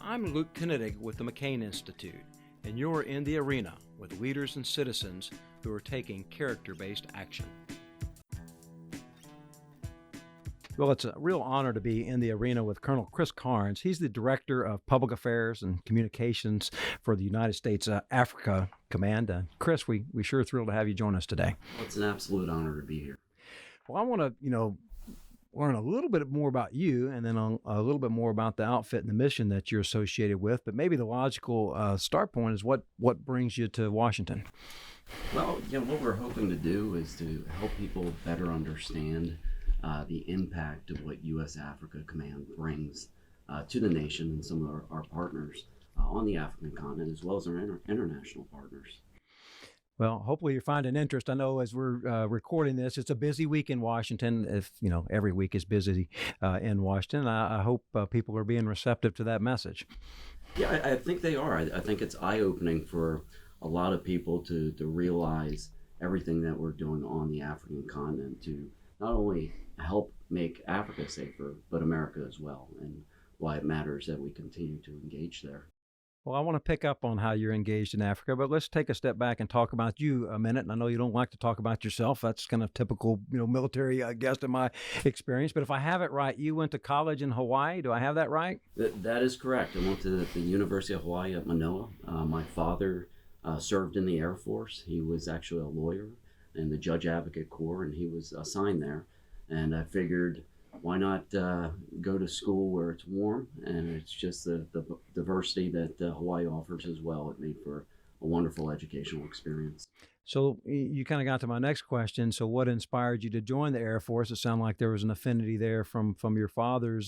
I'm Luke Koenig with the McCain Institute, and you're in the arena with leaders and citizens who are taking character-based action. Well, it's a real honor to be in the arena with Colonel Chris Karns. He's the Director of Public Affairs and Communications for the United States Africa Command. Chris, we sure are thrilled to have you join us today. Well, it's an absolute honor to be here. Well, I want to, learn a little bit more about you and then a little bit more about the outfit and the mission that you're associated with. But maybe the logical start point is what brings you to Washington? Well, what we're hoping to do is to help people better understand the impact of what U.S. Africa Command brings to the nation and some of our partners on the African continent, as well as our international partners. Well, hopefully you're finding interest. I know as we're recording this, it's a busy week in Washington. If every week is busy in Washington, I hope people are being receptive to that message. Yeah, I think they are. I think it's eye-opening for a lot of people to realize everything that we're doing on the African continent to not only help make Africa safer, but America as well, and why it matters that we continue to engage there. Well, I want to pick up on how you're engaged in Africa, but let's take a step back and talk about you a minute. And I know you don't like to talk about yourself. That's kind of typical, military guest in my experience. But if I have it right, you went to college in Hawaii. Do I have that right? That is correct. I went to the University of Hawaii at Manoa. My father served in the Air Force. He was actually a lawyer in the Judge Advocate Corps, and he was assigned there. And I figured, why not go to school where it's warm, and it's just the diversity that Hawaii offers as well. It made for a wonderful educational experience. So you kind of got to my next question. So what inspired you to join the Air Force? It sounded like there was an affinity there from your father's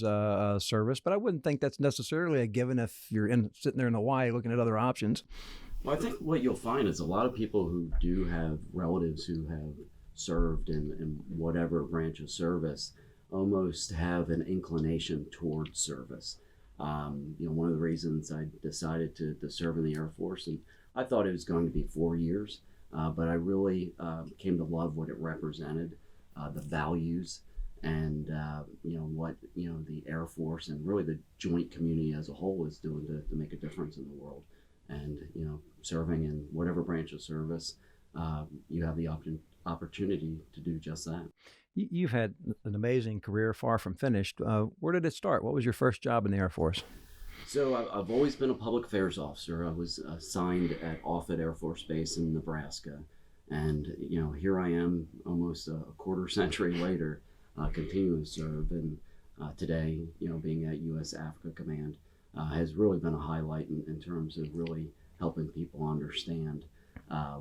service, but I wouldn't think that's necessarily a given if you're sitting there in Hawaii looking at other options. Well, I think what you'll find is a lot of people who do have relatives who have served in whatever branch of service almost have an inclination towards service. One of the reasons I decided to serve in the Air Force, and I thought it was going to be 4 years, but I really came to love what it represented, the values, and what the Air Force and really the joint community as a whole is doing to make a difference in the world. And serving in whatever branch of service, you have the opportunity to do just that. You've had an amazing career, far from finished. Where did it start? What was your first job in the Air Force? So I've always been a public affairs officer. I was assigned at Offutt Air Force Base in Nebraska. And, here I am almost a quarter century later, continuing to serve. And today, being at U.S. Africa Command has really been a highlight in terms of really helping people understand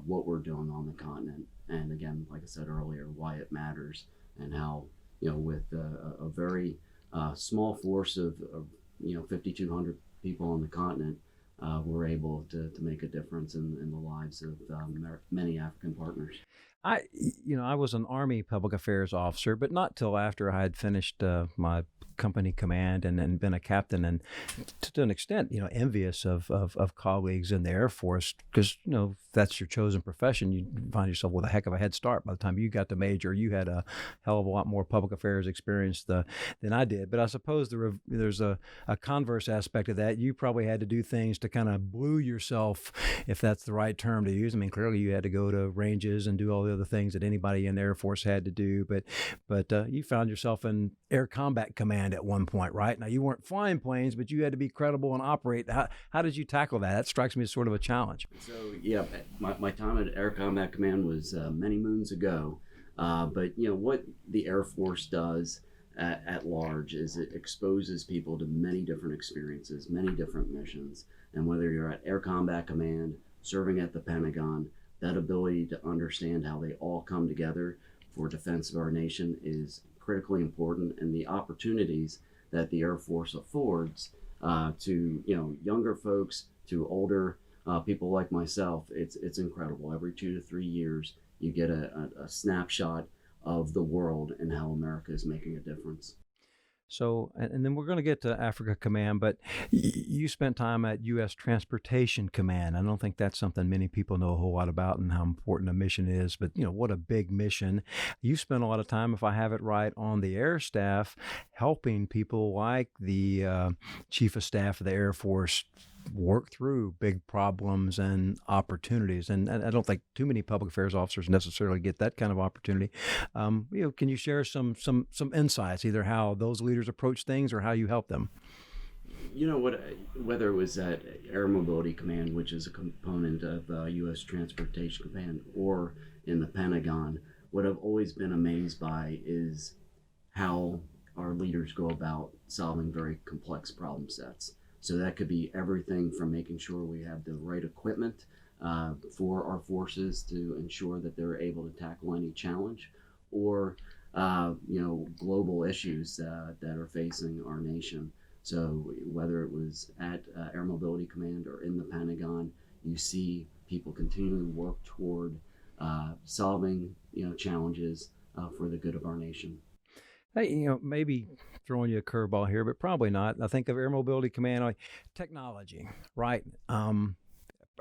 what we're doing on the continent. And again, like I said earlier, why it matters and how, with a very small force of 5,200 people on the continent, we're able to make a difference in the lives of many African partners. I was an Army public affairs officer, but not till after I had finished my company command and been a captain, and to an extent, envious of colleagues in the Air Force, because, if that's your chosen profession, you find yourself with a heck of a head start. By the time you got to major, you had a hell of a lot more public affairs experience than I did. But I suppose there's a converse aspect of that. You probably had to do things to kind of blue yourself, if that's the right term to use. I mean, clearly you had to go to ranges and do all the other things that anybody in the Air Force had to do. But you found yourself in Air Combat Command at one point, right? Now, you weren't flying planes, but you had to be credible and operate. How did you tackle that? That strikes me as sort of a challenge. So, yeah, my time at Air Combat Command was many moons ago. But, what the Air Force does at large is it exposes people to many different experiences, many different missions. And whether you're at Air Combat Command, serving at the Pentagon, that ability to understand how they all come together for defense of our nation is critically important, and the opportunities that the Air Force affords to younger folks, to older people like myself, it's incredible. Every 2 to 3 years, you get a snapshot of the world and how America is making a difference. So, and then we're going to get to Africa Command, but you spent time at U.S. Transportation Command. I don't think that's something many people know a whole lot about and how important a mission is, but what a big mission. You spent a lot of time, if I have it right, on the air staff, helping people like the Chief of Staff of the Air Force work through big problems and opportunities. And I don't think too many public affairs officers necessarily get that kind of opportunity. Can you share some insights, either how those leaders approach things or how you help them? Whether it was at Air Mobility Command, which is a component of U.S. Transportation Command, or in the Pentagon, what I've always been amazed by is how our leaders go about solving very complex problem sets. So that could be everything from making sure we have the right equipment for our forces to ensure that they're able to tackle any challenge, or global issues that are facing our nation. So whether it was at Air Mobility Command or in the Pentagon, you see people continually work toward solving challenges for the good of our nation. Hey, maybe throwing you a curveball here, but probably not. I think of Air Mobility Command, like technology, right? I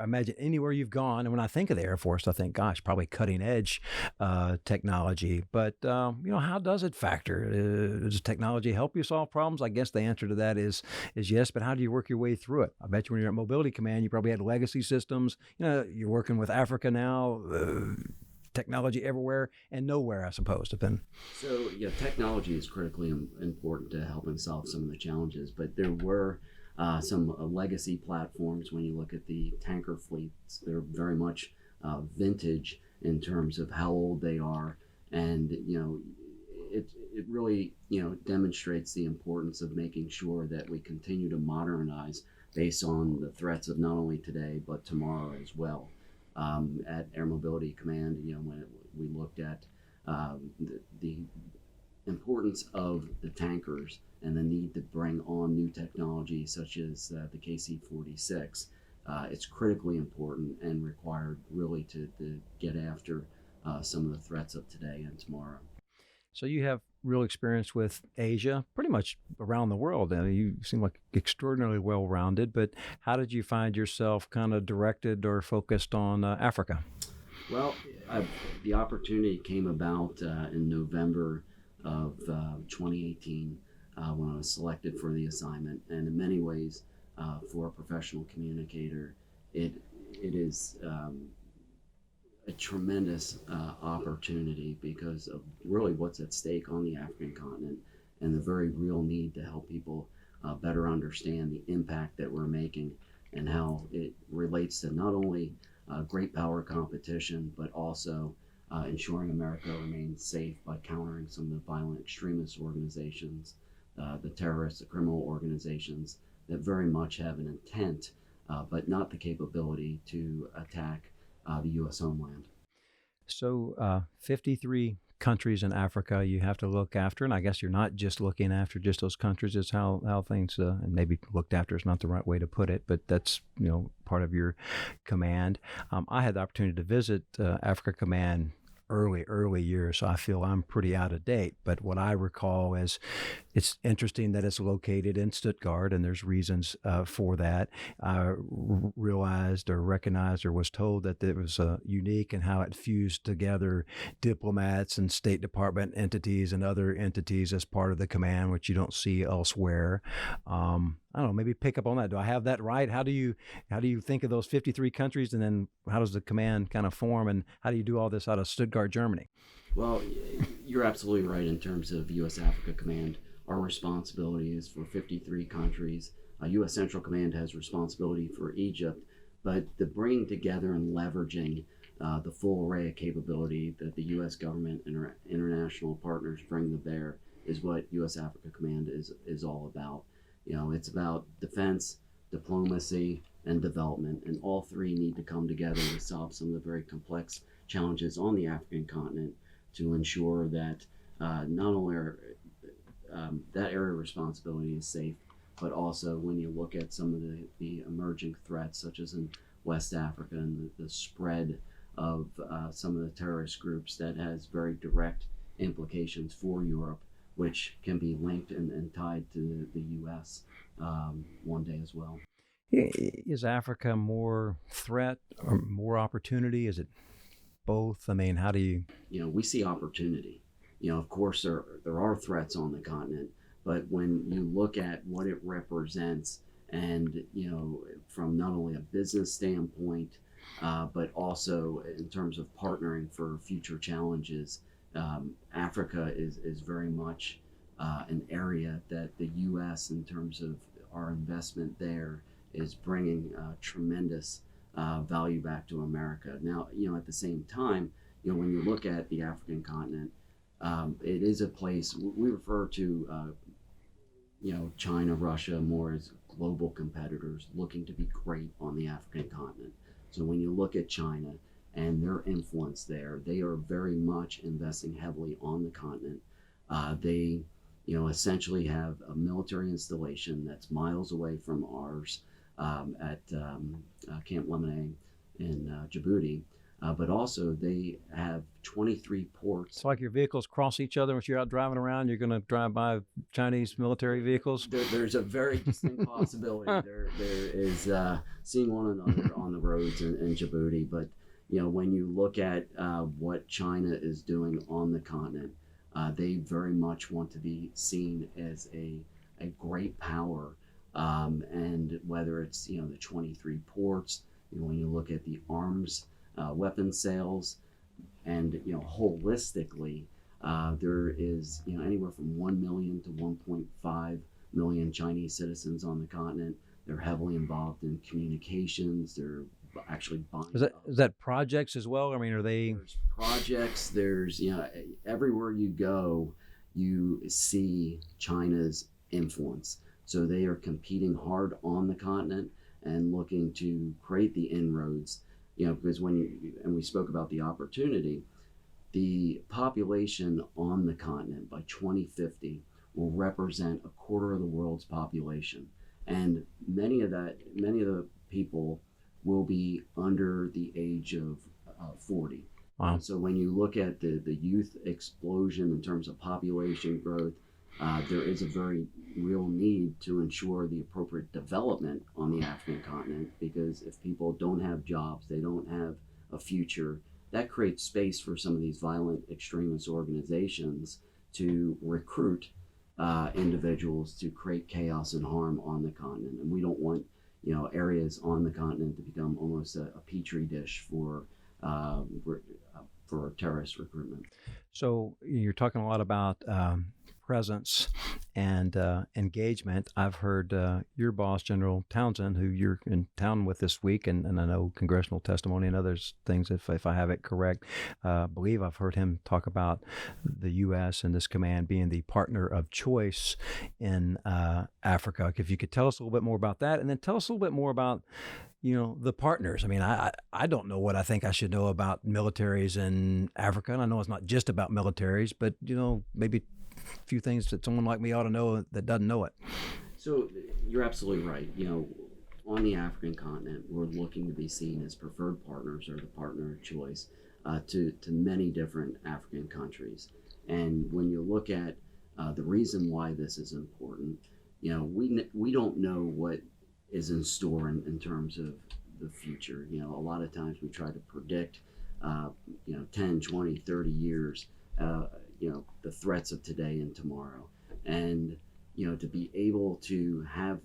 imagine anywhere you've gone, and when I think of the Air Force, I think, gosh, probably cutting edge technology. But how does it factor? Does technology help you solve problems? I guess the answer to that is yes. But how do you work your way through it? I bet you when you're at Mobility Command, you probably had legacy systems. You're working with Africa now. Technology everywhere and nowhere, I suppose, depend. So, technology is critically important to helping solve some of the challenges, but there were some legacy platforms. When you look at the tanker fleets, they're very much vintage in terms of how old they are, and it really demonstrates the importance of making sure that we continue to modernize based on the threats of not only today but tomorrow as well. At Air Mobility Command, when we looked at the importance of the tankers and the need to bring on new technology such as the KC-46, it's critically important and required really to get after some of the threats of today and tomorrow. So you have real experience with Asia, pretty much around the world. I mean, you seem like extraordinarily well-rounded, but how did you find yourself kind of directed or focused on Africa? Well, the opportunity came about in November of 2018 when I was selected for the assignment. And in many ways, for a professional communicator, it is a tremendous opportunity because of really what's at stake on the African continent and the very real need to help people better understand the impact that we're making and how it relates to not only great power competition, but also ensuring America remains safe by countering some of the violent extremist organizations, the terrorists, the criminal organizations that very much have an intent, but not the capability to attack the U.S. homeland. So 53 countries in Africa you have to look after, and I guess you're not just looking after just those countries. It's how things, and maybe looked after is not the right way to put it, but that's part of your command. I had the opportunity to visit Africa Command early years, so I feel I'm pretty out of date. But what I recall is it's interesting that it's located in Stuttgart, and there's reasons for that. I realized or recognized or was told that it was unique in how it fused together diplomats and State Department entities and other entities as part of the command, which you don't see elsewhere. I don't know, maybe pick up on that. Do I have that right? How do you think of those 53 countries, and then how does the command kind of form, and how do you do all this out of Stuttgart, Germany? Well, you're absolutely right in terms of U.S. Africa Command. Our responsibility is for 53 countries. U.S. Central Command has responsibility for Egypt, but the bringing together and leveraging the full array of capability that the U.S. government and our international partners bring to bear is what U.S. Africa Command is all about. It's about defense, diplomacy, and development, and all three need to come together to solve some of the very complex challenges on the African continent to ensure that not only are that area of responsibility is safe, but also when you look at some of the emerging threats, such as in West Africa and the spread of some of the terrorist groups that has very direct implications for Europe, which can be linked and tied to the U.S. One day as well. Is Africa more threat or more opportunity? Is it both? I mean, how do you? We see opportunity. Of course, there are threats on the continent, but when you look at what it represents, and from not only a business standpoint, but also in terms of partnering for future challenges, Africa is very much an area that the U.S. in terms of our investment there is bringing tremendous value back to America. Now, at the same time, when you look at the African continent, it is a place we refer to, China, Russia more as global competitors looking to be great on the African continent. So when you look at China and their influence there, they are very much investing heavily on the continent. They, essentially have a military installation that's miles away from ours at Camp Lemonade in Djibouti. But also they have 23 ports. It's like your vehicles cross each other. If you're out driving around, you're going to drive by Chinese military vehicles. There's a very distinct possibility. There is seeing one another on the roads in Djibouti. But when you look at what China is doing on the continent, they very much want to be seen as a great power. And whether it's the 23 ports, when you look at the arms. Weapon sales, and holistically, there is anywhere from 1 million to 1.5 million Chinese citizens on the continent. They're heavily involved in communications. They're actually buying. Is that projects as well? I mean, are they? There's projects. There's everywhere you go, you see China's influence. So they are competing hard on the continent and looking to create the inroads. Because and we spoke about the opportunity, the population on the continent by 2050 will represent a quarter of the world's population. And many of the people will be under the age of 40. Wow. So when you look at the youth explosion in terms of population growth, there is a very real need to ensure the appropriate development on the African continent, because if people don't have jobs, they don't have a future, that creates space for some of these violent extremist organizations to recruit individuals to create chaos and harm on the continent. And we don't want areas on the continent to become almost a petri dish for terrorist recruitment. So you're talking a lot about presence and engagement. I've heard your boss, General Townsend, who you're in town with this week, and I know congressional testimony and other things, if I have it correct, believe I've heard him talk about the U.S. and this command being the partner of choice in Africa. If you could tell us a little bit more about that, and then tell us a little bit more about the partners. I mean, I don't know what I think I should know about militaries in Africa, and I know it's not just about militaries, but maybe a few things that someone like me ought to know that doesn't know it. So you're absolutely right. On the African continent, we're looking to be seen as preferred partners or the partner of choice to many different African countries. And when you look at the reason why this is important, we don't know what is in store in terms of the future. A lot of times we try to predict 10, 20, 30 years the threats of today and tomorrow. And to be able to have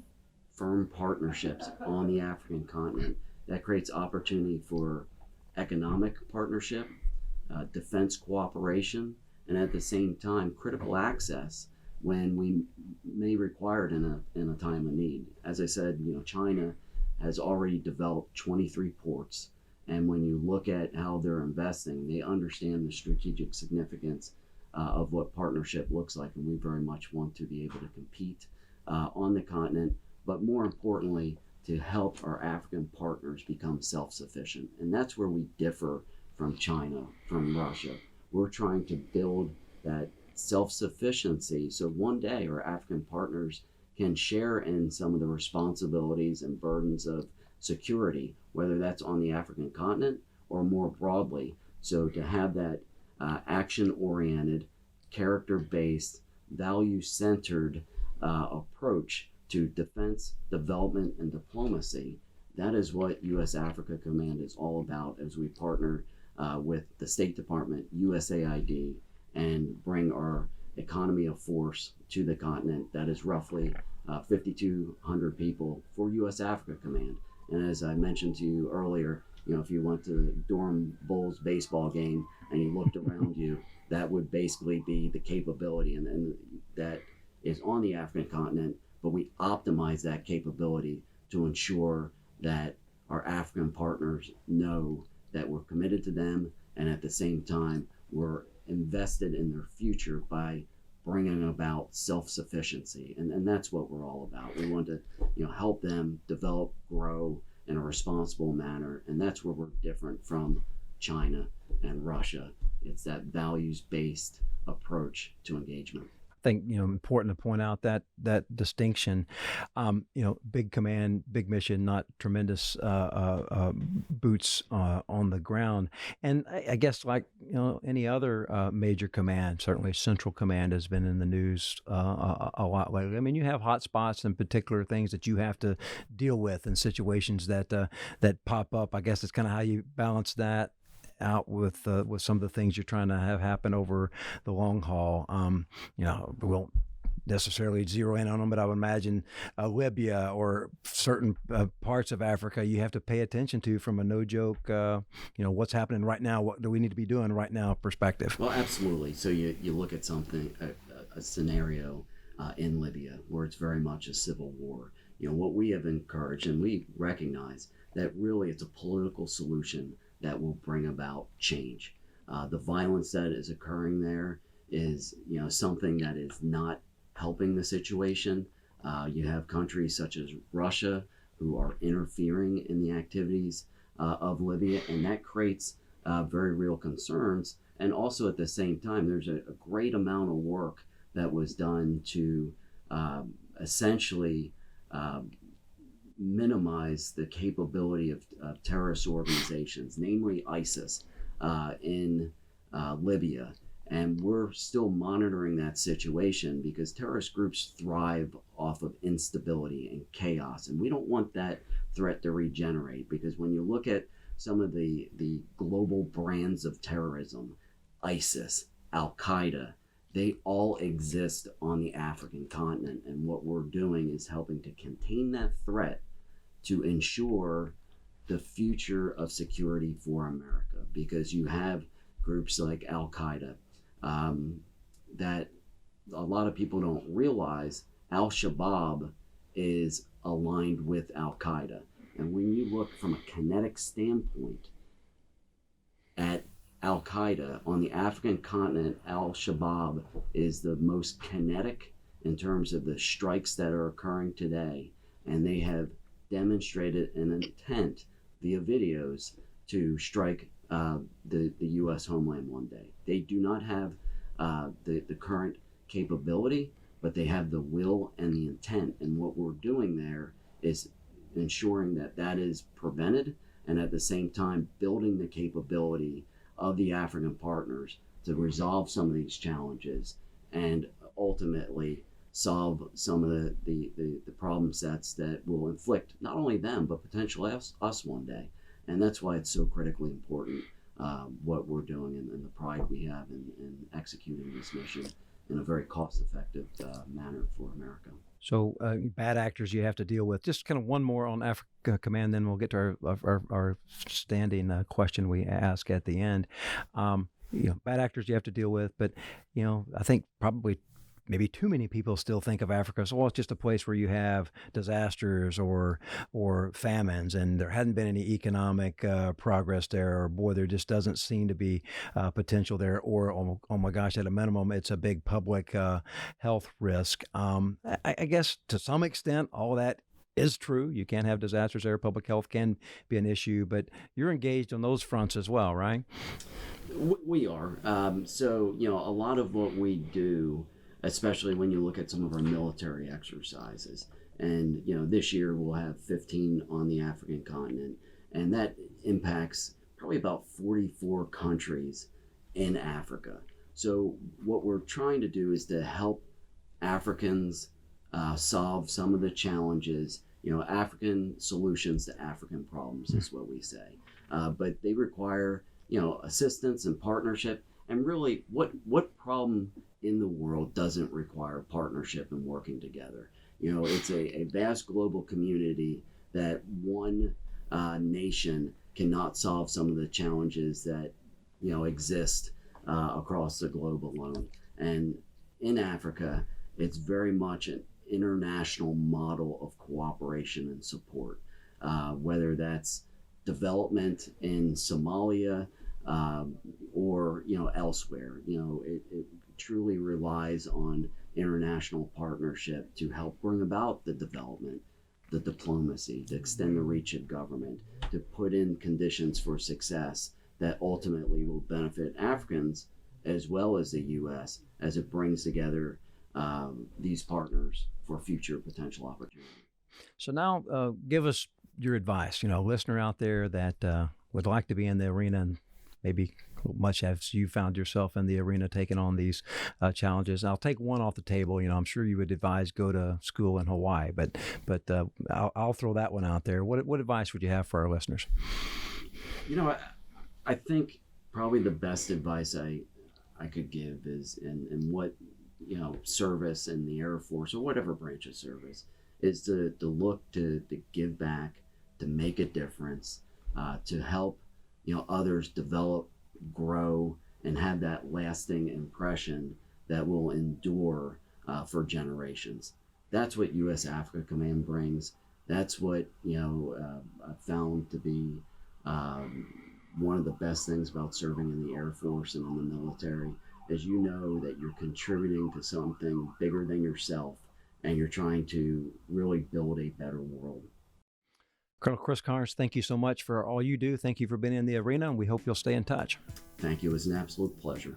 firm partnerships on the African continent, that creates opportunity for economic partnership, defense cooperation, and at the same time critical access when we may require it in a time of need. As I said, China has already developed 23 ports, and when you look at how they're investing, they understand the strategic significance of what partnership looks like, and we very much want to be able to compete on the continent, but more importantly, to help our African partners become self-sufficient. And that's where we differ from China, from Russia. We're trying to build that self-sufficiency so one day our African partners can share in some of the responsibilities and burdens of security, whether that's on the African continent or more broadly. So to have that action-oriented, character-based value-centered approach to defense, development, and diplomacy. That is what U.S. Africa Command is all about as we partner with the State Department, USAID, and bring our economy of force to the continent. That is roughly 5,200 people for U.S. Africa Command. And as I mentioned to you earlier, if you went to the Durham Bulls baseball game and you looked around you, that would basically be the capability, and that is on the African continent, but we optimize that capability to ensure that our African partners know that we're committed to them, and at the same time, we're invested in their future by bringing about self-sufficiency. And that's what we're all about. We want to help them develop, grow in a responsible manner, and that's where we're different from China and Russia. It's that values-based approach to engagement. I think important to point out that distinction. Big command, big mission, not tremendous boots on the ground. And I guess like any other major command, certainly Central Command has been in the news a lot lately. I mean, you have hot spots and particular things that you have to deal with in situations that pop up. I guess it's kind of how you balance that out with some of the things you're trying to have happen over the long haul. We won't necessarily zero in on them, but I would imagine Libya or certain parts of Africa you have to pay attention to from a no joke, what's happening right now, what do we need to be doing right now perspective. Well, absolutely. So you look at something, a scenario in Libya where it's very much a civil war. What we have encouraged, and we recognize that really it's a political solution that will bring about change. The violence that is occurring there is, something that is not helping the situation. You have countries such as Russia who are interfering in the activities of Libya, and that creates very real concerns. And also at the same time, there's a great amount of work that was done to essentially minimize the capability of terrorist organizations, namely ISIS, in Libya. And we're still monitoring that situation because terrorist groups thrive off of instability and chaos. And we don't want that threat to regenerate, because when you look at some of the global brands of terrorism, ISIS, Al-Qaeda, they all exist on the African continent. And what we're doing is helping to contain that threat to ensure the future of security for America, because you have groups like Al-Qaeda that a lot of people don't realize. Al-Shabaab is aligned with Al-Qaeda. And when you look from a kinetic standpoint at Al-Qaeda on the African continent, Al-Shabaab is the most kinetic in terms of the strikes that are occurring today. And they have demonstrated an intent via videos to strike the U.S. homeland one day. They do not have the current capability, but they have the will and the intent. And what we're doing there is ensuring that that is prevented, and at the same time building the capability of the African partners to resolve some of these challenges and ultimately solve some of the problem sets that will inflict not only them, but potentially us one day. And that's why it's so critically important what we're doing and the pride we have in executing this mission in a very cost-effective manner for America. So bad actors you have to deal with. Just kind of one more on Africa Command, then we'll get to our standing question we ask at the end. Bad actors you have to deal with, but I think probably maybe too many people still think of Africa as, well, it's just a place where you have disasters or famines, and there hadn't been any economic progress there, or boy, there just doesn't seem to be potential there, or oh my gosh, at a minimum, it's a big public health risk. I guess to some extent, all that is true. You can't have disasters there. Public health can be an issue, but you're engaged on those fronts as well, right? We are. So, a lot of what we do, especially when you look at some of our military exercises. And, this year we'll have 15 on the African continent, and that impacts probably about 44 countries in Africa. So what we're trying to do is to help Africans solve some of the challenges. African solutions to African problems is what we say. But they require, assistance and partnership. And really, what problem in the world doesn't require partnership and working together? It's a vast global community that one nation cannot solve some of the challenges that, exist across the globe alone. And in Africa, it's very much an international model of cooperation and support, whether that's development in Somalia or elsewhere. It truly relies on international partnership to help bring about the development, the diplomacy, to extend the reach of government, to put in conditions for success that ultimately will benefit Africans as well as the U.S. as it brings together these partners for future potential opportunity. So now give us your advice, listener out there that would like to be in the arena and maybe much as you found yourself in the arena taking on these challenges. I'll take one off the table. I'm sure you would advise go to school in Hawaii, but I'll throw that one out there. What advice would you have for our listeners? I think probably the best advice I could give is in what service in the Air Force or whatever branch of service is to look to give back, to make a difference, to help others develop, grow, and have that lasting impression that will endure for generations. That's what U.S. Africa Command brings. That's what I've found to be one of the best things about serving in the Air Force and in the military is that you're contributing to something bigger than yourself, and you're trying to really build a better world. Colonel Chris Karns, thank you so much for all you do. Thank you for being in the arena, and we hope you'll stay in touch. Thank you. It was an absolute pleasure.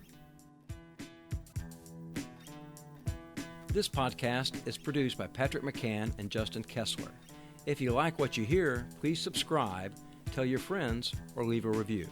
This podcast is produced by Patrick McCann and Justin Kessler. If you like what you hear, please subscribe, tell your friends, or leave a review.